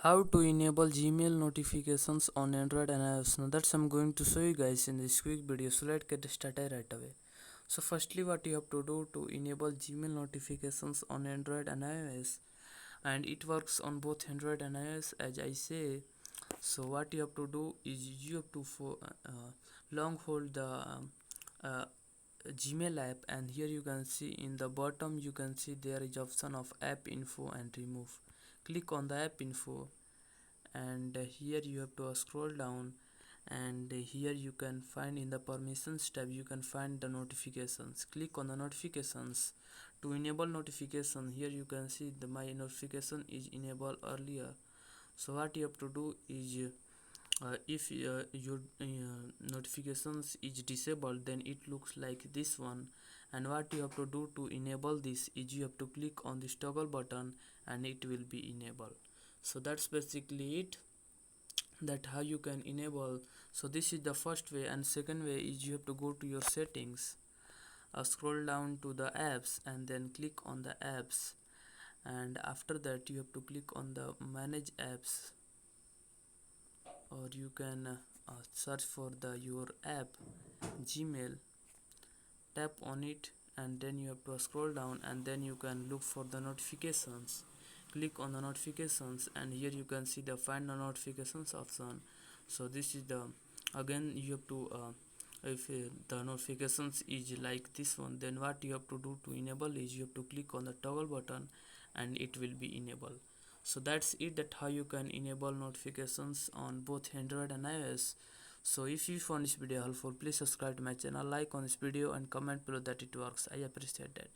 How to enable Gmail notifications on Android and iOS. Now that's I'm going to show you guys in this quick video, so let's get started right away. So firstly, what you have to do to enable Gmail notifications on Android and iOS, and it works on both Android and iOS as I say. So what you have to do is you have to long hold the uh, Gmail app, and here you can see in the bottom you can see there is option of app info and remove. Click on the app info, and here you have to scroll down, and here you can find in the permissions tab you can find the notifications. Click on the notifications to enable notification. Here you can see the my notification is enabled earlier. So what you have to do is if your notifications is disabled, then it looks like this one, and what you have to do to enable this is you have to click on this toggle button and it will be enabled. So that's basically it, that how you can enable. So this is the first way, and second way is you have to go to your settings, scroll down to the apps and then click on the apps, and after that you have to click on the manage apps, or you can search for the your app Gmail, tap on it, and then you have to scroll down and then you can look for the notifications. Click on the notifications, and here you can see the find the notifications option. So this is the, again you have to if the notifications is like this one, then what you have to do to enable is you have to click on the toggle button and it will be enabled. So that's it, that how you can enable notifications on both Android and iOS. So if you found this video helpful, please subscribe to my channel, like on this video and comment below that it works. I appreciate that.